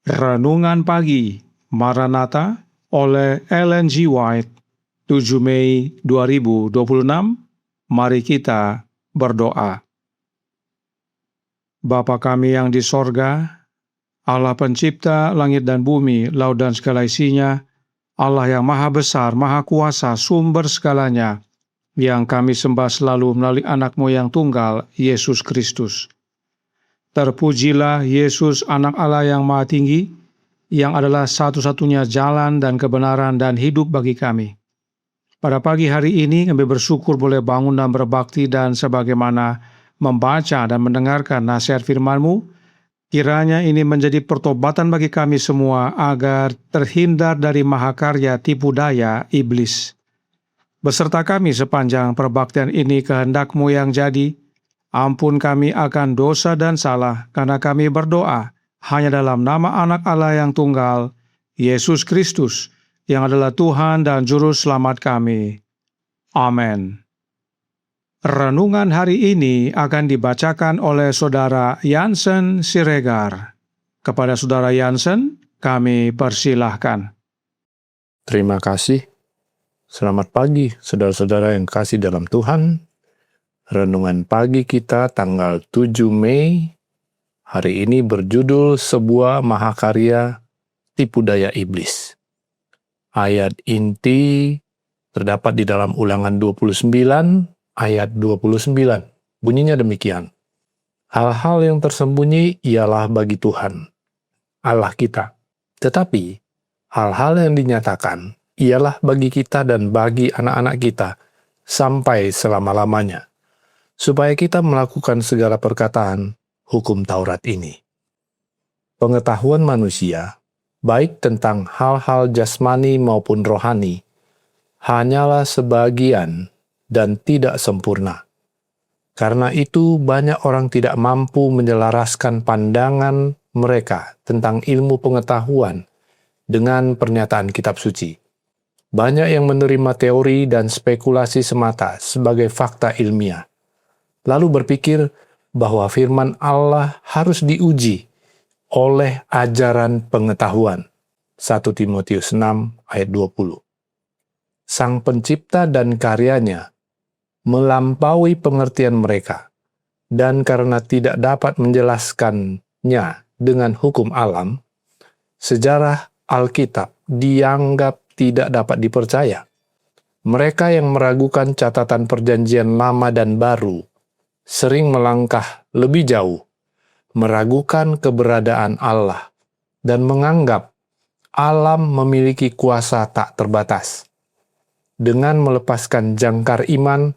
Renungan Pagi Maranatha oleh Ellen G. White, 7 Mei 2026. Mari kita berdoa. Bapa kami yang di sorga, Allah pencipta langit dan bumi, laut dan segala isinya, Allah yang maha besar, maha kuasa, sumber segalanya, yang kami sembah selalu melalui anak-Mu yang tunggal, Yesus Kristus. Terpujilah Yesus, anak Allah yang maha tinggi, yang adalah satu-satunya jalan dan kebenaran dan hidup bagi kami. Pada pagi hari ini kami bersyukur boleh bangun dan berbakti, dan sebagaimana membaca dan mendengarkan nasihat firman-Mu, kiranya ini menjadi pertobatan bagi kami semua agar terhindar dari mahakarya tipu daya iblis. Beserta kami sepanjang perbaktian ini, kehendak-Mu yang jadi. Ampun kami akan dosa dan salah, karena kami berdoa hanya dalam nama anak Allah yang tunggal, Yesus Kristus, yang adalah Tuhan dan Juru Selamat kami. Amin. Renungan hari ini akan dibacakan oleh Saudara Jansen Siregar. Kepada Saudara Jansen, kami persilahkan. Terima kasih. Selamat pagi, saudara-saudara yang kasih dalam Tuhan. Renungan pagi kita tanggal 7 Mei, hari ini berjudul Sebuah Mahakarya Tipu Daya Iblis. Ayat inti terdapat di dalam Ulangan 29, ayat 29. Bunyinya demikian. Hal-hal yang tersembunyi ialah bagi Tuhan, Allah kita. Tetapi, hal-hal yang dinyatakan ialah bagi kita dan bagi anak-anak kita sampai selama-lamanya, supaya kita melakukan segala perkataan hukum Taurat ini. Pengetahuan manusia, baik tentang hal-hal jasmani maupun rohani, hanyalah sebagian dan tidak sempurna. Karena itu banyak orang tidak mampu menyelaraskan pandangan mereka tentang ilmu pengetahuan dengan pernyataan kitab suci. Banyak yang menerima teori dan spekulasi semata sebagai fakta ilmiah, lalu berpikir bahwa firman Allah harus diuji oleh ajaran pengetahuan. 1 Timotius 6 ayat 20. Sang pencipta dan karyanya melampaui pengertian mereka, dan karena tidak dapat menjelaskannya dengan hukum alam, sejarah Alkitab dianggap tidak dapat dipercaya. Mereka yang meragukan catatan perjanjian lama dan baru sering melangkah lebih jauh, meragukan keberadaan Allah, dan menganggap alam memiliki kuasa tak terbatas. Dengan melepaskan jangkar iman,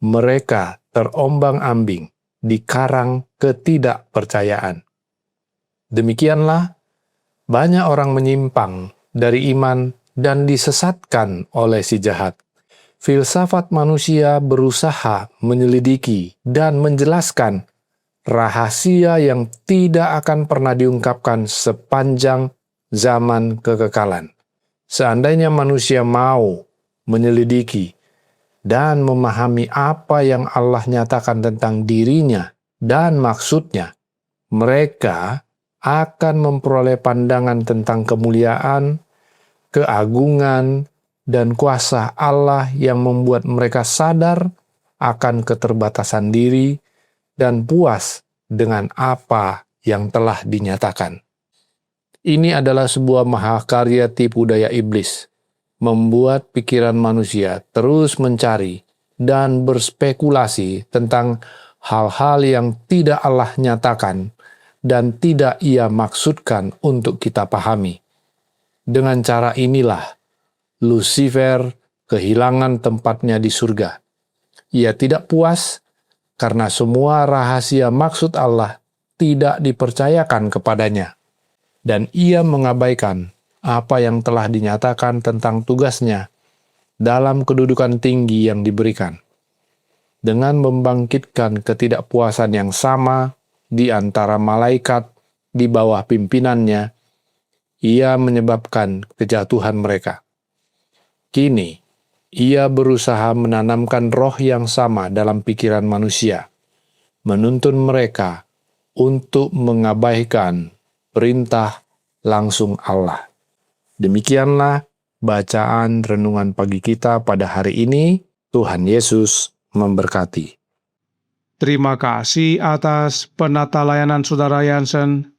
mereka terombang-ambing di karang ketidakpercayaan. Demikianlah, banyak orang menyimpang dari iman dan disesatkan oleh si jahat. Filsafat manusia berusaha menyelidiki dan menjelaskan rahasia yang tidak akan pernah diungkapkan sepanjang zaman kekekalan. Seandainya manusia mau menyelidiki dan memahami apa yang Allah nyatakan tentang dirinya dan maksudnya, mereka akan memperoleh pandangan tentang kemuliaan, keagungan, dan kuasa Allah yang membuat mereka sadar akan keterbatasan diri dan puas dengan apa yang telah dinyatakan. Ini adalah sebuah mahakarya tipu daya iblis, membuat pikiran manusia terus mencari dan berspekulasi tentang hal-hal yang tidak Allah nyatakan dan tidak Ia maksudkan untuk kita pahami. Dengan cara inilah, Lucifer kehilangan tempatnya di surga. Ia tidak puas karena semua rahasia maksud Allah tidak dipercayakan kepadanya, dan ia mengabaikan apa yang telah dinyatakan tentang tugasnya dalam kedudukan tinggi yang diberikan. Dengan membangkitkan ketidakpuasan yang sama di antara malaikat di bawah pimpinannya, ia menyebabkan kejatuhan mereka. Kini, ia berusaha menanamkan roh yang sama dalam pikiran manusia, menuntun mereka untuk mengabaikan perintah langsung Allah. Demikianlah bacaan renungan pagi kita pada hari ini. Tuhan Yesus memberkati. Terima kasih atas penata layanan Saudara Yansen.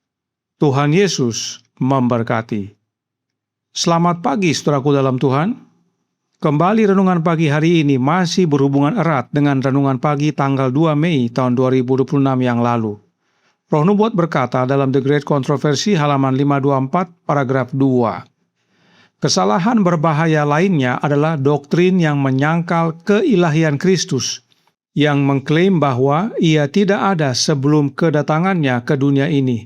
Tuhan Yesus memberkati. Selamat pagi saudaraku dalam Tuhan. Kembali renungan pagi hari ini masih berhubungan erat dengan renungan pagi tanggal 2 Mei tahun 2026 yang lalu. Roh Nubuat berkata dalam The Great Controversy halaman 524 paragraf 2. Kesalahan berbahaya lainnya adalah doktrin yang menyangkal keilahian Kristus, yang mengklaim bahwa ia tidak ada sebelum kedatangannya ke dunia ini.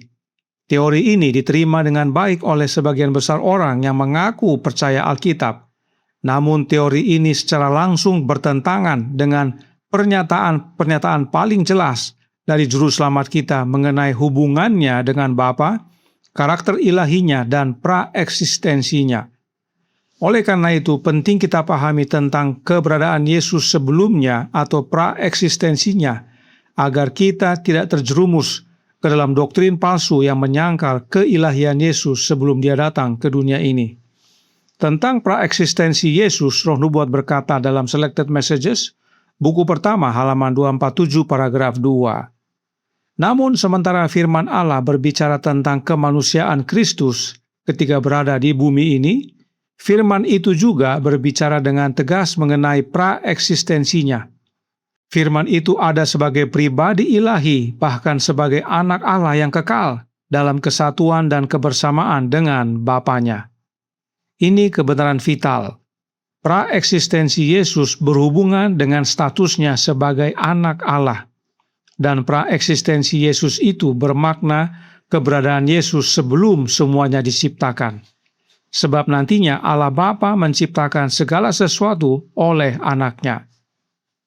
Teori ini diterima dengan baik oleh sebagian besar orang yang mengaku percaya Alkitab. Namun teori ini secara langsung bertentangan dengan pernyataan paling jelas dari Juru Selamat kita mengenai hubungannya dengan Bapa, karakter ilahinya, dan praeksistensinya. Oleh karena itu, penting kita pahami tentang keberadaan Yesus sebelumnya atau praeksistensinya, agar kita tidak terjerumus ke dalam doktrin palsu yang menyangkal keilahian Yesus sebelum dia datang ke dunia ini. Tentang praeksistensi Yesus, Roh Nubuat berkata dalam Selected Messages, buku pertama halaman 247 paragraf 2. Namun sementara firman Allah berbicara tentang kemanusiaan Kristus ketika berada di bumi ini, firman itu juga berbicara dengan tegas mengenai praeksistensinya. Firman itu ada sebagai pribadi ilahi, bahkan sebagai anak Allah yang kekal dalam kesatuan dan kebersamaan dengan Bapanya. Ini kebenaran vital. Praeksistensi Yesus berhubungan dengan statusnya sebagai anak Allah. Dan praeksistensi Yesus itu bermakna keberadaan Yesus sebelum semuanya diciptakan. Sebab nantinya Allah Bapa menciptakan segala sesuatu oleh anaknya.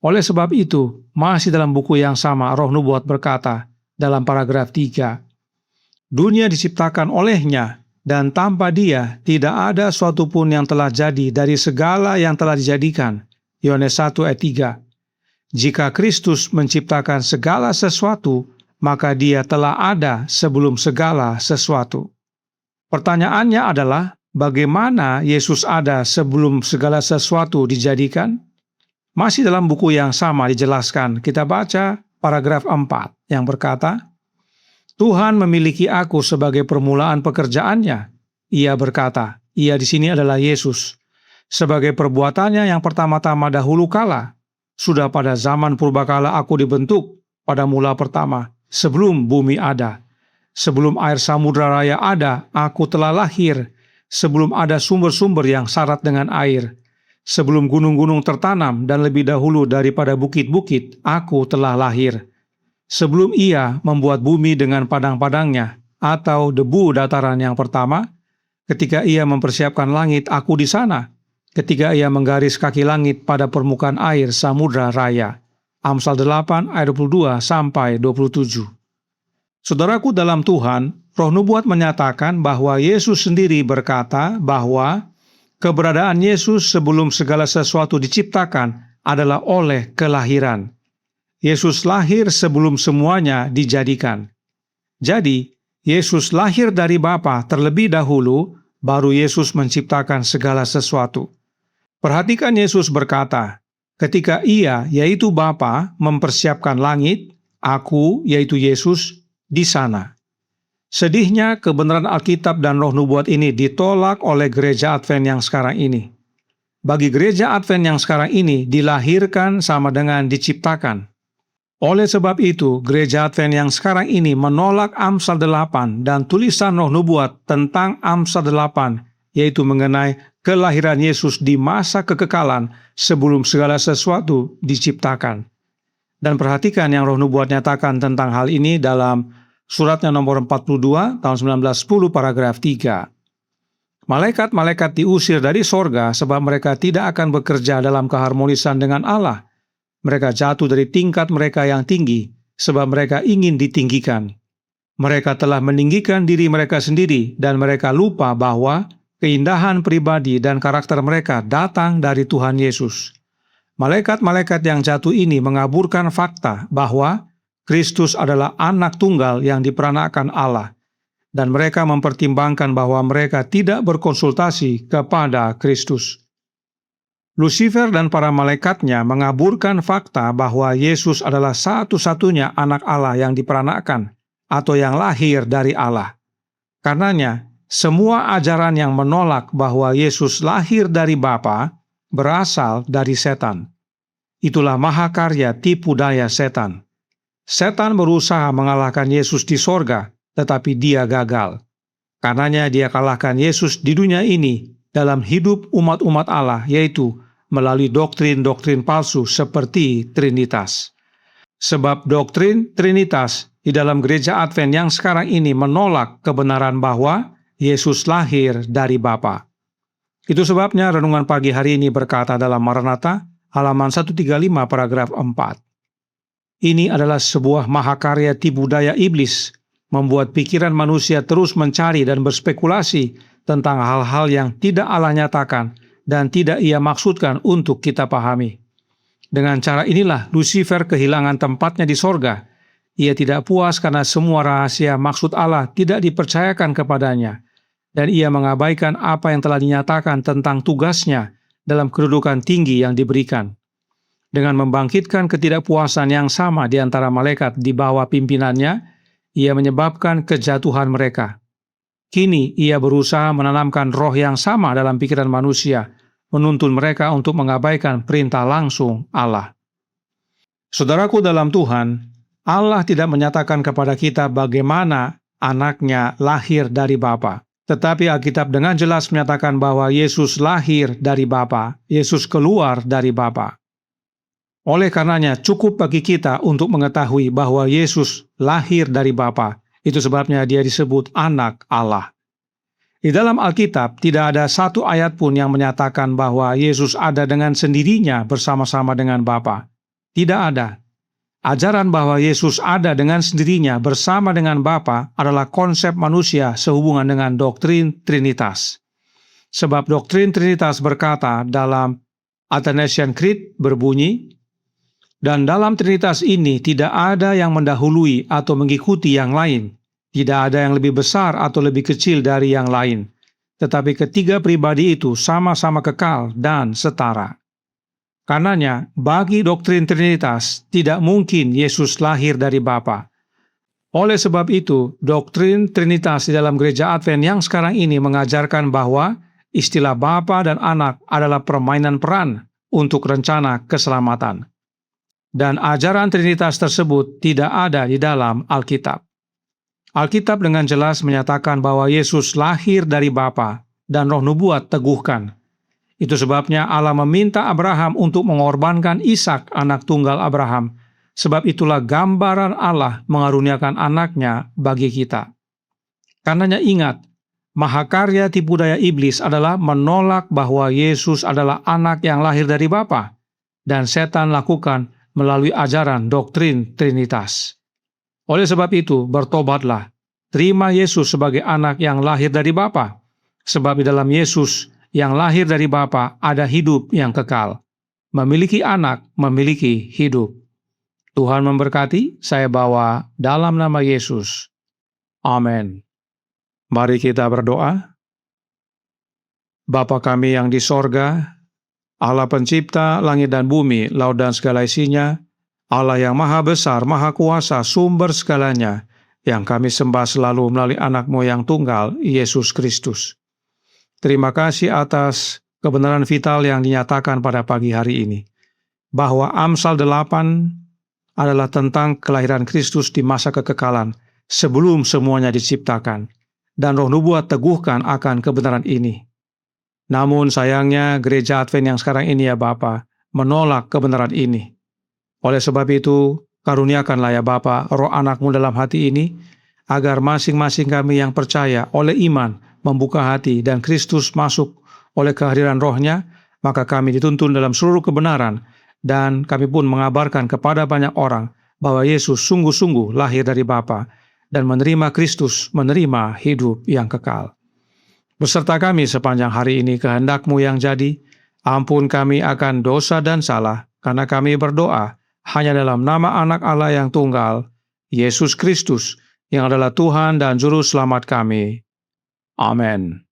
Oleh sebab itu, masih dalam buku yang sama Roh Nubuat berkata dalam paragraf 3, dunia diciptakan olehnya, dan tanpa dia tidak ada suatu pun yang telah jadi dari segala yang telah dijadikan. Yohanes 1 ayat 3. Jika Kristus menciptakan segala sesuatu, maka dia telah ada sebelum segala sesuatu. Pertanyaannya adalah, bagaimana Yesus ada sebelum segala sesuatu dijadikan? Masih dalam buku yang sama dijelaskan, kita baca paragraf 4 yang berkata, Tuhan memiliki aku sebagai permulaan pekerjaannya. Ia berkata, ia di sini adalah Yesus. Sebagai perbuatannya yang pertama-tama dahulu kala, sudah pada zaman purbakala aku dibentuk pada mula pertama, sebelum bumi ada. Sebelum air samudra raya ada, aku telah lahir. Sebelum ada sumber-sumber yang syarat dengan air, sebelum gunung-gunung tertanam dan lebih dahulu daripada bukit-bukit, aku telah lahir. Sebelum ia membuat bumi dengan padang-padangnya, atau debu dataran yang pertama, ketika ia mempersiapkan langit, aku di sana. Ketika ia menggaris kaki langit pada permukaan air samudra raya. Amsal 8 ayat 22 sampai 27. Saudaraku dalam Tuhan, Roh Nubuat menyatakan bahwa Yesus sendiri berkata bahwa keberadaan Yesus sebelum segala sesuatu diciptakan adalah oleh kelahiran. Yesus lahir sebelum semuanya dijadikan. Jadi, Yesus lahir dari Bapa terlebih dahulu, baru Yesus menciptakan segala sesuatu. Perhatikan Yesus berkata, ketika ia, yaitu Bapa, mempersiapkan langit, aku, yaitu Yesus, di sana. Sedihnya kebenaran Alkitab dan Roh Nubuat ini ditolak oleh gereja Advent yang sekarang ini. Bagi gereja Advent yang sekarang ini, dilahirkan sama dengan diciptakan. Oleh sebab itu, gereja Advent yang sekarang ini menolak Amsal 8 dan tulisan Roh Nubuat tentang Amsal 8, yaitu mengenai kelahiran Yesus di masa kekekalan sebelum segala sesuatu diciptakan. Dan perhatikan yang Roh Nubuat nyatakan tentang hal ini dalam suratnya nomor 42 tahun 1910 paragraf 3. Malaikat-malaikat diusir dari sorga sebab mereka tidak akan bekerja dalam keharmonisan dengan Allah. Mereka jatuh dari tingkat mereka yang tinggi sebab mereka ingin ditinggikan. Mereka telah meninggikan diri mereka sendiri dan mereka lupa bahwa keindahan pribadi dan karakter mereka datang dari Tuhan Yesus. Malaikat-malaikat yang jatuh ini mengaburkan fakta bahwa Kristus adalah anak tunggal yang diperanakan Allah. dan mereka mempertimbangkan bahwa mereka tidak berkonsultasi kepada Kristus. Lucifer dan para malaikatnya mengaburkan fakta bahwa Yesus adalah satu-satunya anak Allah yang diperanakkan atau yang lahir dari Allah. Karenanya, semua ajaran yang menolak bahwa Yesus lahir dari Bapa berasal dari setan. Itulah mahakarya tipu daya setan. Setan berusaha mengalahkan Yesus di sorga, tetapi dia gagal. Karenanya dia kalahkan Yesus di dunia ini dalam hidup umat-umat Allah, yaitu melalui doktrin-doktrin palsu seperti Trinitas. Sebab doktrin Trinitas di dalam gereja Advent yang sekarang ini menolak kebenaran bahwa Yesus lahir dari Bapa. Itu sebabnya renungan pagi hari ini berkata dalam Maranatha, halaman 135 paragraf 4. Ini adalah sebuah mahakarya tipu daya iblis, membuat pikiran manusia terus mencari dan berspekulasi tentang hal-hal yang tidak Allah nyatakan dan tidak Ia maksudkan untuk kita pahami. Dengan cara inilah Lucifer kehilangan tempatnya di sorga. Ia tidak puas karena semua rahasia maksud Allah tidak dipercayakan kepadanya, dan ia mengabaikan apa yang telah dinyatakan tentang tugasnya dalam kedudukan tinggi yang diberikan. Dengan membangkitkan ketidakpuasan yang sama di antara malaikat di bawah pimpinannya, ia menyebabkan kejatuhan mereka. Kini ia berusaha menanamkan roh yang sama dalam pikiran manusia, menuntun mereka untuk mengabaikan perintah langsung Allah. Saudaraku dalam Tuhan, Allah tidak menyatakan kepada kita bagaimana anaknya lahir dari Bapa. Tetapi Alkitab dengan jelas menyatakan bahwa Yesus lahir dari Bapa, Yesus keluar dari Bapa. Oleh karenanya cukup bagi kita untuk mengetahui bahwa Yesus lahir dari Bapa. Itu sebabnya dia disebut anak Allah. Di dalam Alkitab tidak ada satu ayat pun yang menyatakan bahwa Yesus ada dengan sendirinya bersama-sama dengan Bapa. Tidak ada. Ajaran bahwa Yesus ada dengan sendirinya bersama dengan Bapa adalah konsep manusia sehubungan dengan doktrin Trinitas. Sebab doktrin Trinitas berkata dalam Athanasian Creed berbunyi, dan dalam Trinitas ini tidak ada yang mendahului atau mengikuti yang lain. Tidak ada yang lebih besar atau lebih kecil dari yang lain. Tetapi ketiga pribadi itu sama-sama kekal dan setara. Karenanya, bagi doktrin Trinitas, tidak mungkin Yesus lahir dari Bapa. Oleh sebab itu, doktrin Trinitas di dalam gereja Advent yang sekarang ini mengajarkan bahwa istilah Bapa dan Anak adalah permainan peran untuk rencana keselamatan. Dan ajaran Trinitas tersebut tidak ada di dalam Alkitab. Alkitab dengan jelas menyatakan bahwa Yesus lahir dari Bapa dan roh nubuat teguhkan. Itu sebabnya Allah meminta Abraham untuk mengorbankan Ishak, anak tunggal Abraham. Sebab itulah gambaran Allah mengaruniakan anaknya bagi kita. Karenanya ingat, mahakarya tipu daya iblis adalah menolak bahwa Yesus adalah anak yang lahir dari Bapa, dan setan lakukan melalui ajaran doktrin Trinitas. Oleh sebab itu, bertobatlah, terima Yesus sebagai anak yang lahir dari Bapa, sebab di dalam Yesus yang lahir dari Bapa ada hidup yang kekal. Memiliki anak, memiliki hidup. Tuhan memberkati, saya bawa dalam nama Yesus. Amin. Mari kita berdoa. Bapa kami yang di sorga, Allah pencipta langit dan bumi, laut dan segala isinya, Allah yang maha besar, maha kuasa, sumber segalanya, yang kami sembah selalu melalui anak-Mu yang tunggal, Yesus Kristus. Terima kasih atas kebenaran vital yang dinyatakan pada pagi hari ini, bahwa Amsal 8 adalah tentang kelahiran Kristus di masa kekekalan, sebelum semuanya diciptakan, dan roh nubuat teguhkan akan kebenaran ini. Namun sayangnya gereja Advent yang sekarang ini ya Bapa, menolak kebenaran ini. Oleh sebab itu, karuniakanlah ya Bapa roh anak-Mu dalam hati ini, agar masing-masing kami yang percaya oleh iman, membuka hati dan Kristus masuk oleh kehadiran rohnya, maka kami dituntun dalam seluruh kebenaran, dan kami pun mengabarkan kepada banyak orang bahwa Yesus sungguh-sungguh lahir dari Bapa, dan menerima Kristus, menerima hidup yang kekal. Beserta kami sepanjang hari ini kehendak-Mu yang jadi, ampun kami akan dosa dan salah, karena kami berdoa hanya dalam nama anak Allah yang tunggal, Yesus Kristus, yang adalah Tuhan dan Juru Selamat kami. Amin.